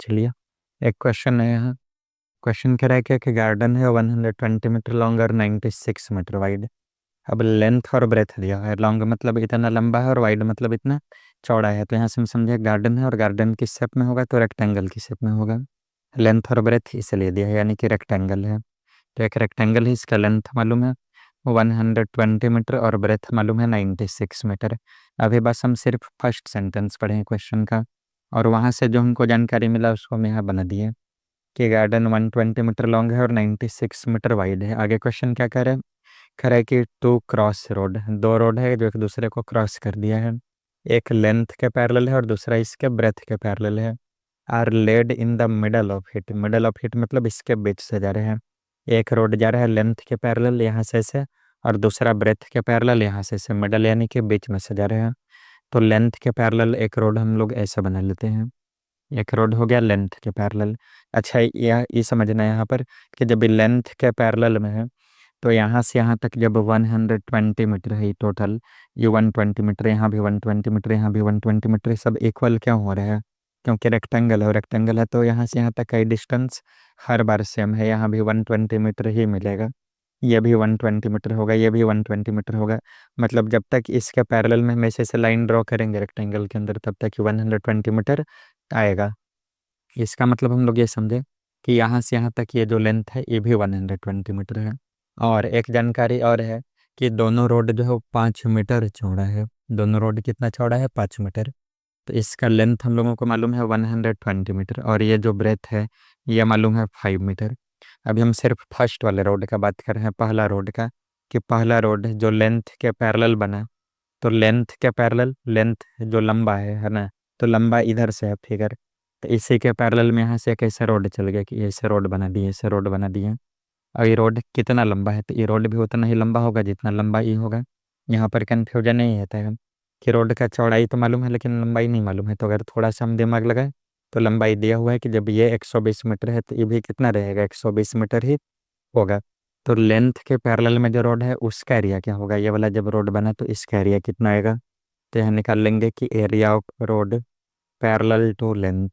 चलिए एक क्वेश्चन है यहाँ। क्वेश्चन कह रहा है कि एक गार्डन है 120 मीटर लॉन्ग और 96 मीटर वाइड। अब लेंथ और ब्रेथ दिया है। लॉन्ग मतलब इतना लंबा है और वाइड मतलब इतना चौड़ा है। तो यहाँ से हम समझे गार्डन है और गार्डन किस शेप में होगा, तो रेक्टेंगल की शेप में होगा। लेंथ और ब्रेथ इसलिए दिया है, यानी कि रेक्टेंगल है। तो एक रेक्टेंगल है, इसका लेंथ मालूम है 120 मीटर और ब्रेथ मालूम है 96 मीटर। अभी बस हम सिर्फ फर्स्ट सेंटेंस पढ़े हैं क्वेश्चन का, और वहाँ से जो हमको जानकारी मिला उसको हम यहाँ बना दिए कि गार्डन 120 मीटर लॉन्ग है और 96 मीटर वाइड है। आगे क्वेश्चन क्या कह रहा है, कह रहा है कि टू क्रॉस रोड, दो रोड है जो एक दूसरे को क्रॉस कर दिया है। एक लेंथ के पैरेलल है और दूसरा इसके ब्रेथ के पैरेलल है। Are laid in the middle of it, middle of it मतलब इसके बीच से जा रहे हैं। एक रोड जा रहा है लेंथ के पैरेलल यहाँ से और दूसरा ब्रेथ के पैरेलल यहाँ से मिडल यानी कि बीच में से जा रहे हैं। तो लेंथ के पैरेलल एक रोड हम लोग ऐसा बना लेते हैं। एक रोड हो गया लेंथ के पैरेलल। अच्छा ये समझना है यहाँ पर कि जब लेंथ के पैरेलल में है तो यहाँ से यहाँ तक जब 120 मीटर है टोटल, ये 120 मीटर, यहाँ भी 120 मीटर, यहाँ भी 120 मीटर, सब इक्वल क्यों हो रहा है, क्योंकि रेक्टेंगल है। रेक्टेंगल है तो यहाँ से यहाँ तक का डिस्टेंस हर बार सेम है। यहाँ भी 120 मीटर ही मिलेगा, ये भी 120 मीटर होगा, ये भी 120 मीटर होगा। मतलब जब तक इसके पैरेलल में हम ऐसे लाइन ड्रॉ करेंगे रेक्टेंगल के अंदर तब तक 120 मीटर आएगा। इसका मतलब हम लोग ये समझे कि यहाँ से यहाँ तक ये जो लेंथ है ये भी 120 मीटर है। और एक जानकारी और है कि दोनों रोड जो है वो 5 मीटर चौड़ा है। दोनों रोड कितना चौड़ा है, 5 मीटर। तो इसका लेंथ हम लोगों को मालूम है 120 मीटर और ये जो ब्रेथ है ये मालूम है 5 मीटर। अभी हम सिर्फ फर्स्ट वाले रोड का बात कर रहे हैं, पहला रोड का, कि पहला रोड जो लेंथ के पैरेलल बना, तो लेंथ के पैरेलल, लेंथ जो लंबा है ना, तो लंबा इधर से है फिगर, तो इसी के पैरेलल में यहाँ से एक ऐसा रोड चल गया कि ऐसे रोड बना दिए, ऐसे रोड बना दिए। और ये रोड कितना लंबा है, तो ये रोड भी उतना ही लंबा होगा जितना लंबा ये होगा। यहाँ पर कन्फ्यूजन नहीं होता है कि रोड का चौड़ाई तो मालूम है लेकिन लंबाई नहीं मालूम है। तो अगर थोड़ा सा हम दिमाग लगाए तो लंबाई दिया हुआ है कि जब ये 120 मीटर है तो ये भी कितना रहेगा, 120 मीटर ही होगा। तो लेंथ के पैरेलल में जो रोड है उसका एरिया क्या होगा, ये वाला जब रोड बना तो इसका एरिया कितना आएगा। तो यहाँ निकाल लेंगे कि area of road parallel to length,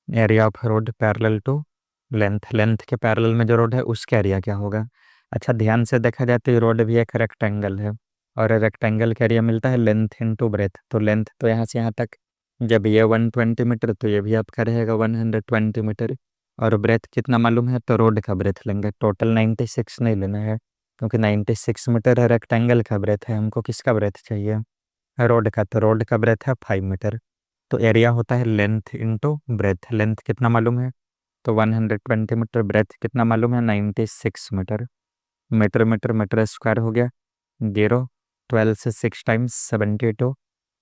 area of road parallel to length, length के पैरेलल में जो रोड है उसका एरिया क्या होगा। अच्छा ध्यान से देखा जाए तो ये रोड भी एक रेक्टेंगल है और रेक्टेंगल का एरिया मिलता है लेंथ इनटू ब्रेथ। तो लेंथ तो यहाँ से यहाँ तक जब ये 120 मीटर तो ये भी आपका रहेगा 120 मीटर। और ब्रेथ कितना मालूम है, तो रोड का ब्रेथ लेंगे, टोटल 96 नहीं लेना है क्योंकि 96 मीटर है, रेक्टेंगल का ब्रेथ है, हमको किसका ब्रेथ चाहिए, रोड का। तो रोड का ब्रेथ है 5 मीटर। तो एरिया होता है लेंथ इंटू ब्रेथ। लेंथ कितना मालूम है, तो 120 मीटर, ब्रेथ कितना मालूम है 96 metre. Metre metre metre square हो गया 0, 12 से 6 टाइम्स 72।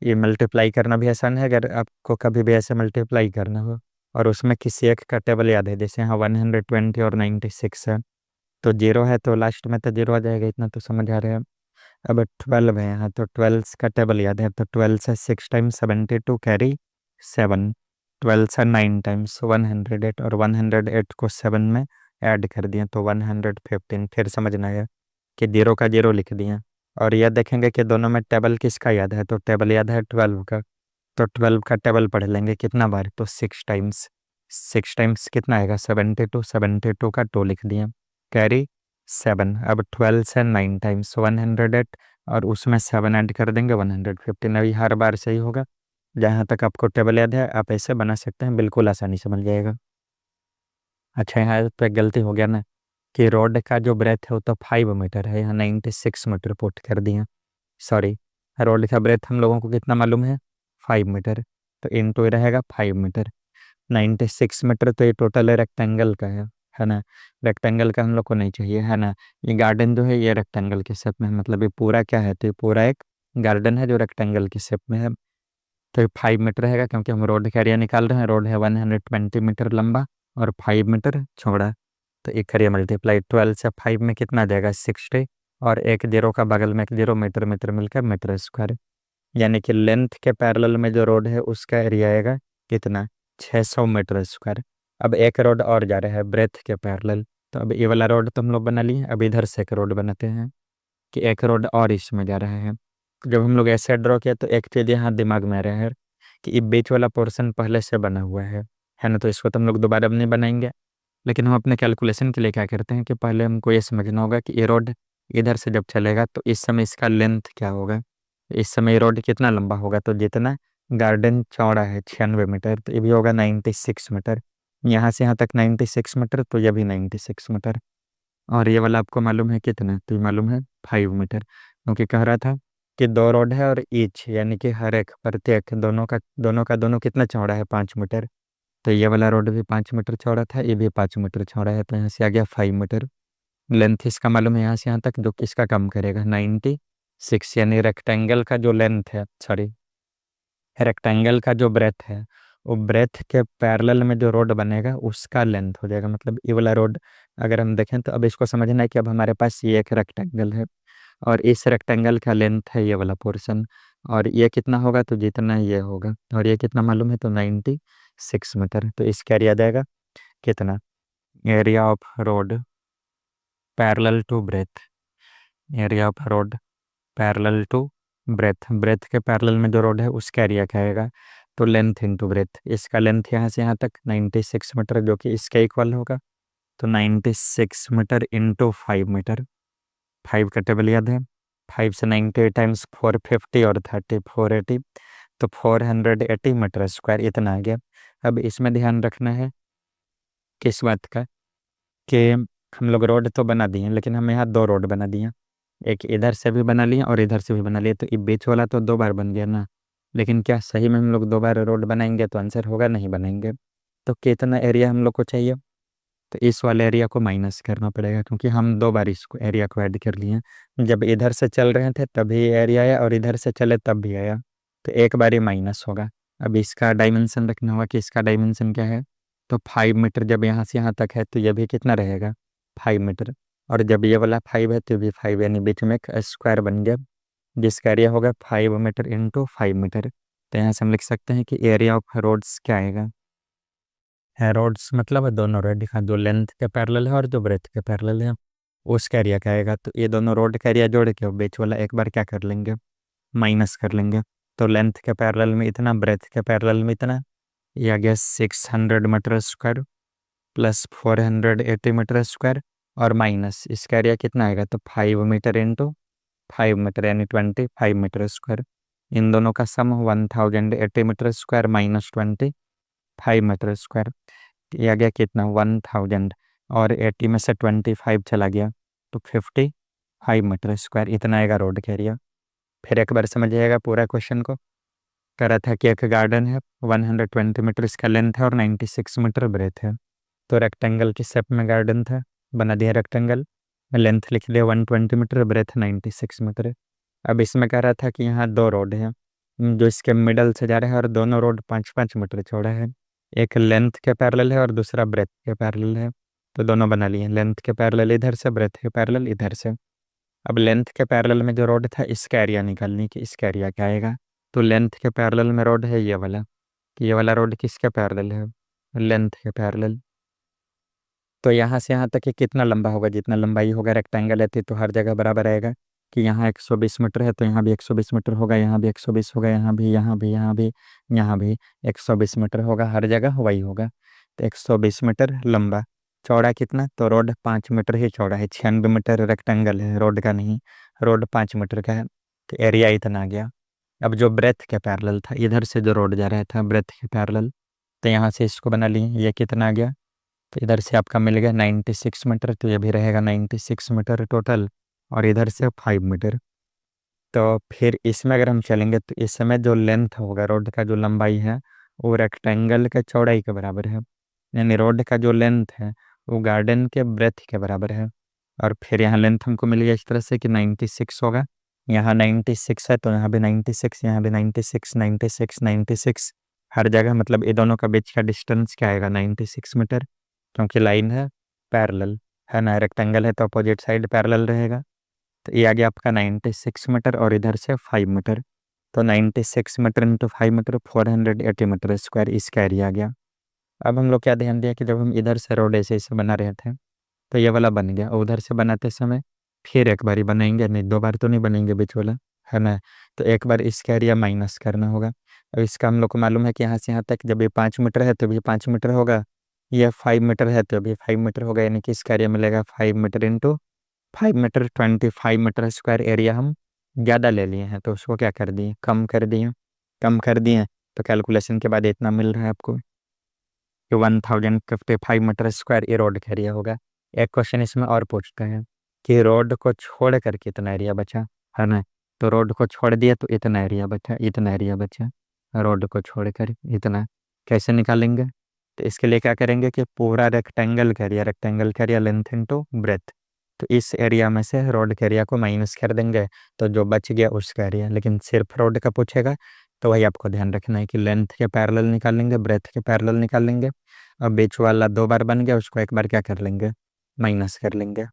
ये मल्टीप्लाई करना भी आसान है अगर आपको कभी भी ऐसे मल्टीप्लाई करना हो और उसमें किसी एक का टेबल याद है, जैसे यहाँ 120 और 96 है तो 0 है तो लास्ट में तो 0 आ जाएगा, इतना तो समझ आ रहे हैं। अब 12 है यहाँ तो 12 का टेबल याद है, तो 12 से 6 टाइम्स 72 कैरी 7, 12 से 9 टाइम्स 108 और 108 को 7 में ऐड कर दिए तो 115। फिर समझना है कि 0 का 0 लिख दिए। और यह देखेंगे कि दोनों में टेबल किसका याद है, तो टेबल याद है 12 का। तो 12 का टेबल पढ़ लेंगे कितना बार, तो 6 टाइम्स। 6 टाइम्स कितना आएगा 72, 72 का 2 लिख दिए कैरी 7। अब 12 से 9 टाइम्स 108 और उसमें 7 ऐड कर देंगे 115। अभी हर बार सही होगा, जहाँ तक आपको टेबल याद है आप ऐसे बना सकते हैं, बिल्कुल आसानी से मिल जाएगा। अच्छा यहाँ पे गलती हो गया ना कि रोड का जो ब्रेथ है वो तो 5 मीटर है, यहाँ 96 मीटर पुट कर दिए, सॉरी। रोड का ब्रेथ हम लोगों को कितना मालूम है 5 मीटर, तो इनटू रहेगा 5 मीटर। 96 मीटर तो ये टोटल रेक्टेंगल का है ना। रेक्टेंगल का हम लोग को नहीं चाहिए है ना। ये गार्डन जो है ये रेक्टेंगल के शेप में है, मतलब ये पूरा क्या है, तो ये पूरा एक गार्डन है जो रेक्टेंगल के शेप में है। तो ये 5 मीटर रहेगा क्योंकि हम रोड का एरिया निकाल रहे हैं। रोड है 120 मीटर लंबा और 5 मीटर चौड़ा। तो एक करिए मल्टीप्लाई, 12 से 5 में कितना आ जाएगा 60, और एक जीरो का बगल में एक जीरो, मीटर मीटर मिलकर मीटर स्क्वायर। यानी कि लेंथ के पैरेलल में जो रोड है उसका एरिया आएगा कितना, 600 मीटर स्क्वायर। अब एक रोड और जा रहा है ब्रेथ के पैरेलल, तो अब ये वाला रोड तो हम लोग बना लिए, अब इधर से एक रोड बनाते हैं कि एक रोड और इसमें जा रहा है। जब हम लोग ऐसे ड्रॉ किया तो एक चीज़ यहाँ दिमाग में आ रहा है कि ये बीच वाला पोर्शन पहले से बना हुआ है ना, तो इसको तो हम लोग दोबारा अब नहीं बनाएंगे। लेकिन हम अपने कैलकुलेशन के लिए क्या करते हैं कि पहले हमको ये समझना होगा कि ये रोड इधर से जब चलेगा तो इस समय इसका लेंथ क्या होगा, इस समय रोड कितना लंबा होगा। तो जितना गार्डन चौड़ा है 96 मीटर, तो ये भी होगा 96 मीटर। यहाँ से यहाँ तक 96 मीटर, तो ये भी 96 मीटर। और ये वाला आपको मालूम है कितना, तो ये मालूम है 5 मीटर, क्योंकि कह रहा था कि दो रोड है और ईच यानी कि हर एक प्रत्येक दोनों कितना चौड़ा है 5 मीटर। तो ये वाला रोड भी 5 मीटर चौड़ा था, ये भी 5 मीटर चौड़ा है, तो यहाँ से आ गया 5 मीटर। लेंथ इसका मालूम है यहाँ से यहाँ तक, जो किसका कम करेगा 96, यानी रेक्टेंगल का जो लेंथ है, सॉरी रेक्टेंगल का जो ब्रेथ है, वो ब्रेथ के पैरेलल में जो रोड बनेगा उसका लेंथ हो जाएगा। मतलब ये वाला रोड अगर हम देखें तो अब इसको समझना है कि अब हमारे पास ये एक रेक्टेंगल है और इस रेक्टेंगल का लेंथ है ये वाला पोर्शन, और ये कितना होगा तो जितना ये होगा, और ये कितना मालूम है तो 96 मीटर। तो इसका एरिया देगा कितना, area of road parallel to breadth, area of road parallel to breadth, breadth के पैरेलल में जो रोड है उसका एरिया क्या आएगा, तो लेंथ इंटू ब्रेथ। इसका लेंथ यहाँ से यहाँ तक 96 मीटर, जो कि इसके इक्वल होगा। तो 96 मीटर इंटू 5 मीटर, 5 का टेबल याद है, 5 से 90 टाइम्स 450 और 30 480, तो 480 मीटर स्क्वायर इतना आ गया। अब इसमें ध्यान रखना है किस बात का, कि हम लोग रोड तो बना दिए लेकिन हम यहाँ दो रोड बना दिए, एक इधर से भी बना लिया और इधर से भी बना लिया, तो ये बीच वाला तो दो बार बन गया ना। लेकिन क्या सही में हम लोग दो बार रोड बनाएंगे तो आंसर होगा, नहीं बनाएंगे। तो कितना एरिया हम लोग को चाहिए, तो इस वाले एरिया को माइनस करना पड़ेगा, क्योंकि हम दो बार इसको एरिया को ऐड कर लिए हैं। जब इधर से चल रहे थे तभी एरिया आया और इधर से चले तब भी आया, तो एक बार ही माइनस होगा। अब इसका डायमेंशन रखना होगा कि इसका डायमेंशन क्या है, तो 5 मीटर जब यहाँ से यहाँ तक है तो ये भी कितना रहेगा 5 मीटर, और जब ये वाला 5 है तो भी 5, यानी बीच में एक स्क्वायर बन गया जिसका एरिया होगा 5 मीटर इंटू 5 मीटर। तो यहाँ से हम लिख सकते हैं कि एरिया ऑफ रोड्स क्या आएगा, है रोड्स मतलब दोनों रोड दिखा, जो लेंथ के पैरेलल है और जो ब्रेथ के पैरेलल है उसका एरिया क्या आएगा। तो ये दोनों रोड का एरिया जोड़ के बीच वाला एक बार क्या कर लेंगे, माइनस कर लेंगे। तो लेंथ के पैरेलल में इतना, ब्रेथ के पैरेलल में इतना, ये आ गया 600 metre square plus 480 metre square, और माइनस इसका एरिया कितना आएगा, तो 5 मीटर इंटू 5 मीटर, यानी 25 मीटर स्क्वायर। इन दोनों का sum 1080 metre square minus 25 metre square, ये आ गया कितना 1000, और 80 में से 25 चला गया तो 55 मीटर स्क्वायर, इतना आएगा रोड का एरिया। फिर एक बार समझिएगा पूरा क्वेश्चन को। करा था कि एक गार्डन है, 120 मीटर इसका लेंथ है और 96 मीटर ब्रेथ है। तो रेक्टेंगल की शेप में गार्डन था, बना दिया रेक्टेंगल, लेंथ लिख लिया 120 मीटर, ब्रेथ 96 मीटर है। अब इसमें कह रहा था कि यहाँ दो रोड हैं जो इसके मिडल से जा रहे हैं और दोनों रोड 5-5 मीटर चौड़ा है, एक लेंथ के पैरेलल है और दूसरा ब्रेथ के पैरेलल है। तो दोनों बना लिए, लेंथ के पैरेलल इधर से, ब्रेथ के पैरेलल इधर से। अब लेंथ के पैरेलल में जो रोड था इसका एरिया निकालने की, इसका एरिया क्या आएगा, तो लेंथ के पैरेलल में रोड है ये वाला, कि ये वाला रोड किसके पैरेलल है, लेंथ के पैरेलल। तो यहाँ से यहाँ तक ये कितना लंबा होगा, जितना लंबाई होगा रेक्टेंगल है तो हर जगह बराबर आएगा, कि यहाँ 120 मीटर है तो यहाँ भी 120 मीटर होगा, यहाँ भी 120 होगा, यहाँ भी, यहाँ भी, यहाँ भी, यहाँ भी 120 मीटर होगा, हर जगह वही होगा। तो 120 मीटर लंबा, चौड़ा कितना, तो रोड 5 मीटर ही चौड़ा है, 96 मीटर रेक्टेंगल है रोड का नहीं, रोड 5 मीटर का है, तो एरिया इतना आ गया। अब जो ब्रेथ के पैरेलल था, इधर से जो रोड जा रहा था ब्रेथ के पैरेलल, तो यहाँ से इसको बना लिए, ये कितना आ गया, तो इधर से आपका मिल गया 96 मीटर, तो ये भी रहेगा 96 मीटर टोटल, और इधर से 5 मीटर। तो फिर इसमें अगर हम चलेंगे तो इस समय जो लेंथ होगा रोड का, जो लंबाई है वो रेक्टेंगल के चौड़ाई के बराबर है, यानी रोड का जो लेंथ है वो गार्डन के ब्रेथ के बराबर है। और फिर यहाँ लेंथ हमको मिल गया इस तरह से कि 96 होगा, यहाँ 96 है तो यहाँ भी 96, यहाँ भी 96, 96, 96, हर जगह, मतलब ये दोनों का बीच का डिस्टेंस क्या आएगा 96 मीटर, क्योंकि लाइन है पैरेलल, है ना, रेक्टेंगल है तो अपोजिट साइड पैरेलल रहेगा। तो ये आ गया आपका 96 मीटर और इधर से 5 मीटर, तो 96 metre into 5 metre 480 metre square, इसका एरिया आ गया। अब हम लोग क्या ध्यान दिया कि जब हम इधर से रोड ऐसे ऐसे बना रहे थे तो ये वाला बन गया, और उधर से बनाते समय फिर एक बार ही बनाएंगे, नहीं दो बार तो नहीं बनेंगे बीच वाला, है ना। तो एक बार इसका एरिया माइनस करना होगा, अब इसका हम लोग को मालूम है कि यहाँ से यहाँ तक जब ये 5 मीटर है तो भी 5 मीटर होगा, यह 5 मीटर है तो भी 5 मीटर होगा, यानी कि इसका एरिया मिलेगा 5 metre into 5 metre, 25 metre square area हम ज़्यादा ले लिए हैं, तो उसको क्या कर दिए, कम कर दिए। तो कैलकुलेशन के बाद इतना मिल रहा है आपको कि 1055 मीटर स्क्वायर ये रोड का एरिया होगा। एक क्वेश्चन इसमें और पूछते हैं कि रोड को छोड़ कर कितना एरिया बचा, है ना। तो रोड को छोड़ दिया तो इतना एरिया बचा, इतना एरिया बचा, रोड को छोड़कर इतना। कैसे निकालेंगे, तो इसके लिए क्या करेंगे कि पूरा रेक्टेंगल का एरिया लेंथ इंटू ब्रेथ, तो इस एरिया में से रोड के एरिया को माइनस कर देंगे, तो जो बच गया उसका एरिया। लेकिन सिर्फ रोड का पूछेगा तो वही आपको ध्यान रखना है कि लेंथ के पैरेलल निकालेंगे, ब्रेथ के पैरेलल निकालेंगे, और बीच वाला 2 बार बन गया उसको एक बार क्या कर लेंगे, माइनस कर लेंगे।